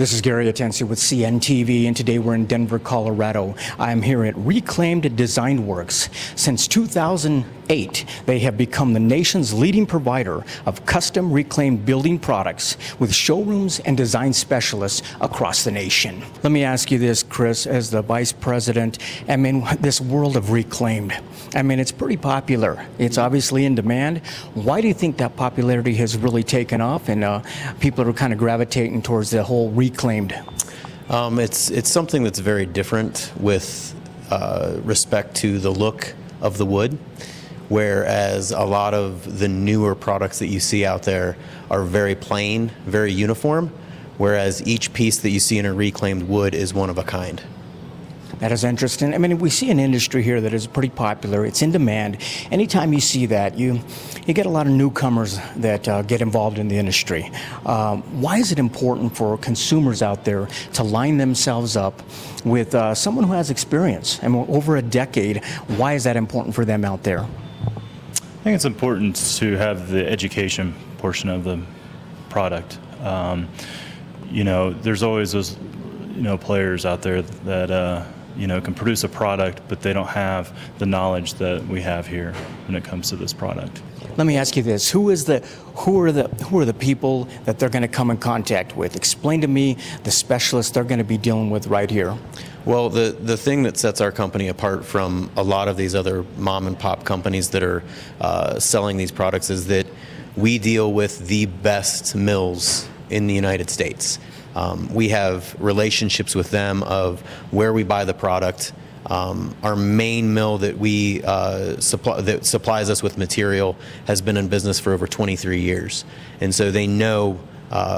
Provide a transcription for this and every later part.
This is Gary Atencio with CNTV, and today we're in Denver, Colorado. I'm here at Reclaimed Design Works. Since 2008, they have become the nation's leading provider of custom reclaimed building products with showrooms and design specialists across the nation. Let me ask you this, Chris, as the Vice President, this world of reclaimed, it's pretty popular. It's obviously in demand. Why do you think that popularity has really taken off and people are kind of gravitating towards the whole reclaimed? It's something that's very different with respect to the look of the wood, whereas a lot of the newer products that you see out there are very plain, very uniform, whereas each piece that you see in a reclaimed wood is one of a kind. That is interesting. We see an industry here that is pretty popular. It's in demand. Anytime you see that, you get a lot of newcomers that get involved in the industry. Why is it important for consumers out there to line themselves up with someone who has experience? Over a decade, why is that important for them out there? I think it's important to have the education portion of the product. There's always those players out there that can produce a product, but they don't have the knowledge that we have here when it comes to this product. Let me ask you this: who are the people that they're going to come in contact with? Explain to me the specialists they're going to be dealing with right here. Well, the thing that sets our company apart from a lot of these other mom and pop companies that are selling these products is that we deal with the best mills in the United States. We have relationships with them of where we buy the product. Our main mill that we that supplies us with material has been in business for over 23 years, and so they know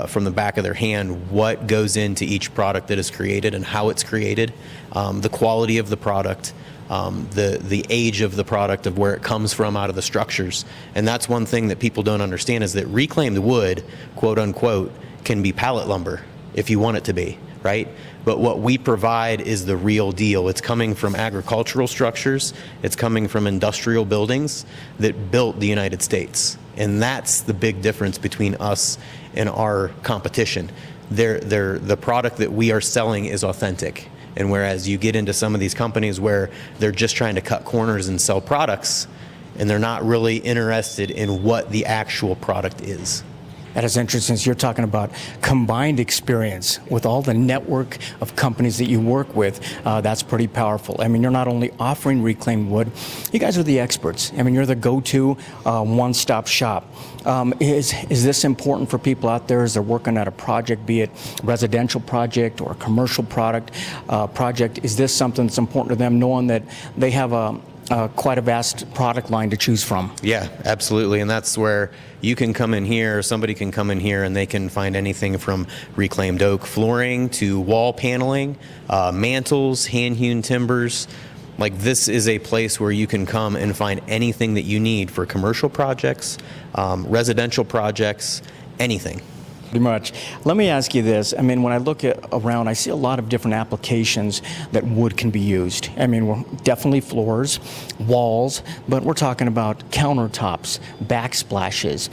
from the back of their hand what goes into each product that is created and how it's created, the quality of the product, the age of the product, of where it comes from out of the structures. And that's one thing that people don't understand, is that reclaimed wood, quote unquote, can be pallet lumber if you want it to be, right? But what we provide is the real deal. It's coming from agricultural structures. It's coming from industrial buildings that built the United States. And that's the big difference between us and our competition. The product that we are selling is authentic. And whereas you get into some of these companies where they're just trying to cut corners and sell products, and they're not really interested in what the actual product is. That is interesting. So you're talking about combined experience with all the network of companies that you work with. That's pretty powerful. You're not only offering reclaimed wood, you guys are the experts. You're the go-to one-stop shop. Is this important for people out there as they're working at a project, be it a residential project or a commercial project? Is this something that's important to them, knowing that they have quite a vast product line to choose from? Yeah, absolutely. And that's where you can come in here, somebody can come in here and they can find anything from reclaimed oak flooring to wall paneling, mantles, hand-hewn timbers. Like, this is a place where you can come and find anything that you need for commercial projects, residential projects, anything. Pretty much. Let me ask you this. When I look around, I see a lot of different applications that wood can be used. We're definitely floors, walls, but we're talking about countertops, backsplashes,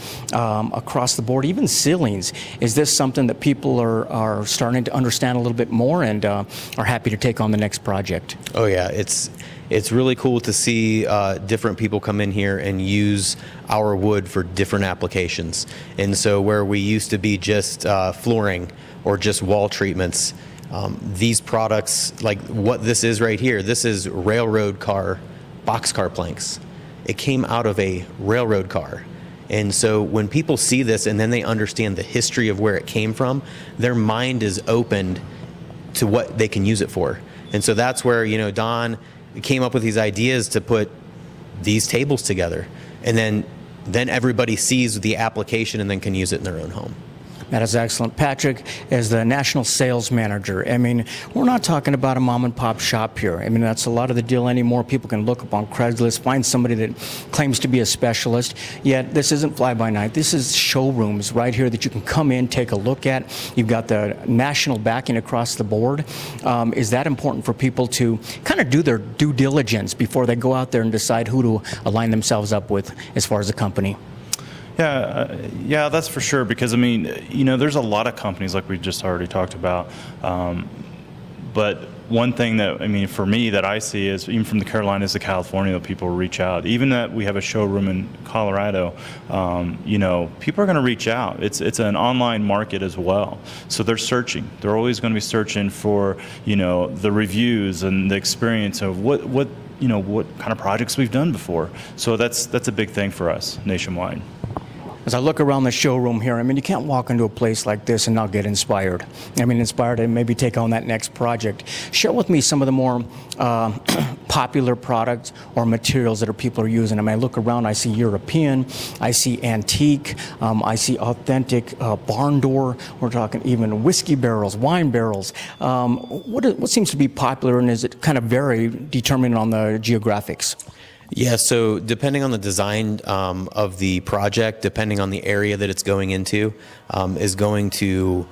across the board, even ceilings. Is this something that people are starting to understand a little bit more and are happy to take on the next project? Oh yeah, it's really cool to see different people come in here and use our wood for different applications. And so where we used to be just flooring or just wall treatments, these products, like what this is right here, this is railroad car, boxcar planks. It came out of a railroad car. And so when people see this and then they understand the history of where it came from, their mind is opened to what they can use it for. And so that's where, Don came up with these ideas to put these tables together, and then everybody sees the application and then can use it in their own home. That is excellent. Patrick, as the national sales manager, we're not talking about a mom and pop shop here. That's a lot of the deal anymore. People can look up on Craigslist, find somebody that claims to be a specialist. Yet this isn't fly-by-night. This is showrooms right here that you can come in, take a look at. You've got the national backing across the board. Is that important for people to kind of do their due diligence before they go out there and decide who to align themselves up with as far as a company? Yeah, that's for sure. Because I mean, there's a lot of companies like we just already talked about. But one thing that, I mean, for me that I see is even from the Carolinas to California, that people reach out. Even that we have a showroom in Colorado, people are going to reach out. It's an online market as well. So they're searching. They're always going to be searching for, the reviews and the experience of what kind of projects we've done before. So that's a big thing for us nationwide. As I look around the showroom here, I mean, you can't walk into a place like this and not get inspired. I mean, inspired to maybe take on that next project. Share with me some of the more popular products or materials that people are using. I mean, I look around, I see European, I see antique, I see authentic barn door. We're talking even whiskey barrels, wine barrels. What seems to be popular, and is it kind of vary determining on the geographics? Yeah, so depending on the design of the project, depending on the area that it's going into, is going to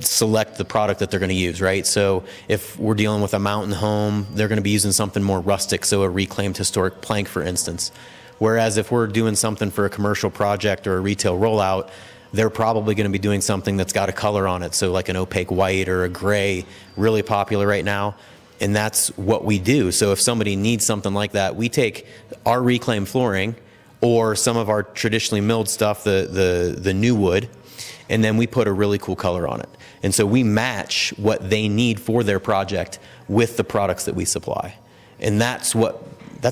select the product that they're going to use, right? So if we're dealing with a mountain home, they're going to be using something more rustic, so a reclaimed historic plank, for instance. Whereas if we're doing something for a commercial project or a retail rollout, they're probably going to be doing something that's got a color on it, so like an opaque white or a gray, really popular right now. And that's what we do. So if somebody needs something like that, we take our reclaimed flooring or some of our traditionally milled stuff, the new wood, and then we put a really cool color on it. And so we match what they need for their project with the products that we supply. And that's what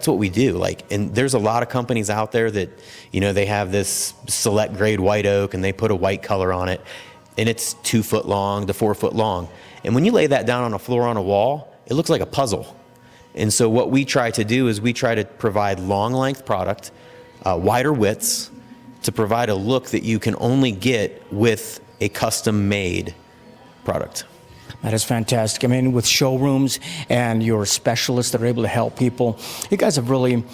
we do. And there's a lot of companies out there that, they have this select grade white oak and they put a white color on it, and it's 2 foot long to 4 foot long. And when you lay that down on a floor on a wall, it looks like a puzzle. And so what we try to do is we try to provide long length product, wider widths, to provide a look that you can only get with a custom made product. That is fantastic. I mean, with showrooms and your specialists that are able to help people, you guys have really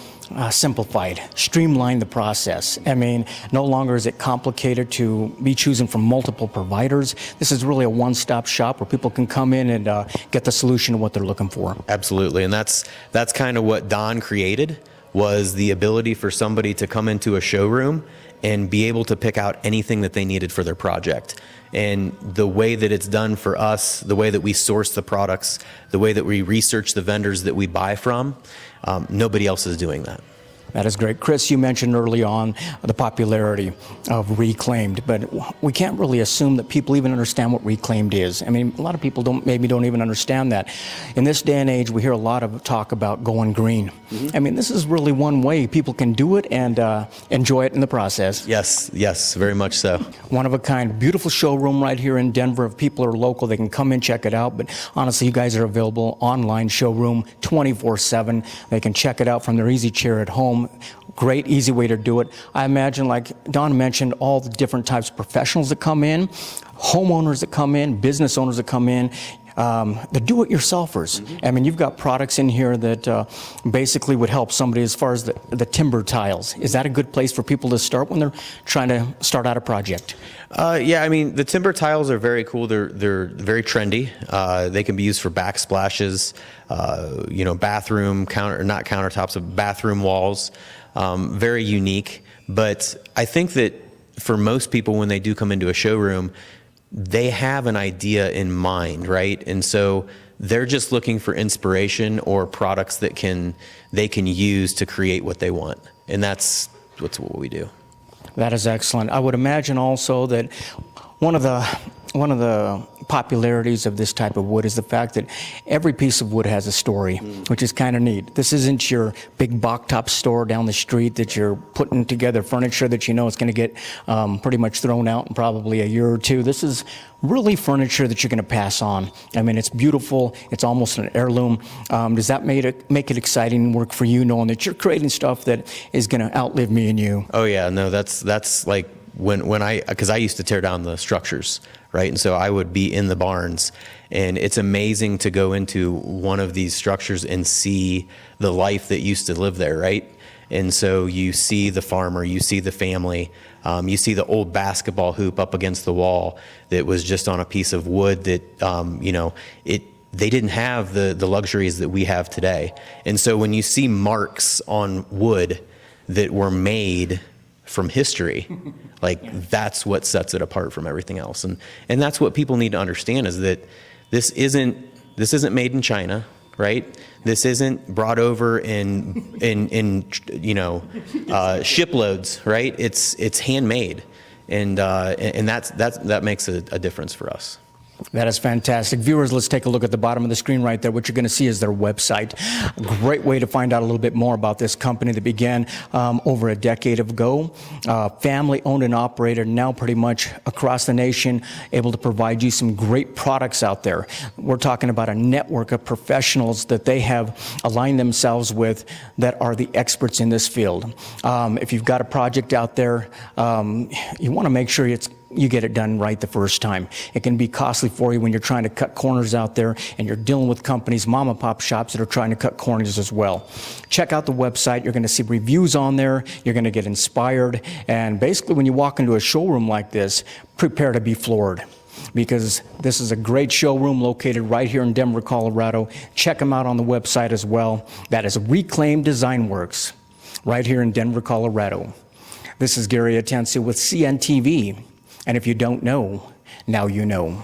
simplified, streamlined the process. I mean, no longer is it complicated to be choosing from multiple providers. This is really a one-stop shop where people can come in and get the solution to what they're looking for. Absolutely, and that's kind of what Don created, was the ability for somebody to come into a showroom and be able to pick out anything that they needed for their project. And the way that it's done for us, the way that we source the products, the way that we research the vendors that we buy from, nobody else is doing that. That is great. Chris, you mentioned early on the popularity of reclaimed, but we can't really assume that people even understand what reclaimed is. I mean, a lot of people don't even understand that. In this day and age, we hear a lot of talk about going green. Mm-hmm. I mean, this is really one way people can do it and enjoy it in the process. Yes, very much so. One of a kind, beautiful showroom right here in Denver. If people are local, they can come and check it out. But honestly, you guys are available online showroom 24/7. They can check it out from their easy chair at home. Great, easy way to do it. I imagine, like Don mentioned, all the different types of professionals that come in, homeowners that come in, business owners that come in, the do-it-yourselfers. Mm-hmm. I mean, you've got products in here that basically would help somebody as far as the timber tiles. Is that a good place for people to start when they're trying to start out a project? Yeah, I mean, the timber tiles are very cool. They're very trendy. They can be used for backsplashes, bathroom not countertops, but bathroom walls. Very unique. But I think that for most people, when they do come into a showroom, they have an idea in mind, right? And so they're just looking for inspiration or products that they can use to create what they want. And that's what we do. That is excellent. I would imagine also that one of the popularities of this type of wood is the fact that every piece of wood has a story, which is kind of neat. This isn't your big box top store down the street that you're putting together furniture that you know is going to get pretty much thrown out in probably a year or two. This is really furniture that you're going to pass on. I mean, it's beautiful. It's almost an heirloom. Does that make it exciting work for you, knowing that you're creating stuff that is going to outlive me and you? Oh yeah, no, that's like because I used to tear down the structures, right? And so I would be in the barns, and it's amazing to go into one of these structures and see the life that used to live there, right? And so you see the farmer, you see the family, you see the old basketball hoop up against the wall that was just on a piece of wood that, they didn't have the luxuries that we have today. And so when you see marks on wood that were made from history. Like that's what sets it apart from everything else. And that's what people need to understand is that this isn't made in China, right? This isn't brought over in shiploads, right? It's handmade. And that makes a difference for us. That is fantastic. Viewers, let's take a look at the bottom of the screen right there. What you're going to see is their website. A great way to find out a little bit more about this company that began over a decade ago. Family owned and operated, now pretty much across the nation, able to provide you some great products out there. We're talking about a network of professionals that they have aligned themselves with that are the experts in this field. If you've got a project out there, you want to make sure you get it done right the first time. It can be costly for you when you're trying to cut corners out there and you're dealing with companies, mom and pop shops that are trying to cut corners as well. Check out the website. You're going to see reviews on there. You're going to get inspired. And basically when you walk into a showroom like this, prepare to be floored, because this is a great showroom located right here in Denver, Colorado. Check them out on the website as well. That is Reclaim Design Works right here in Denver, Colorado. This is Gary Atencio with CNTV. And if you don't know, now you know.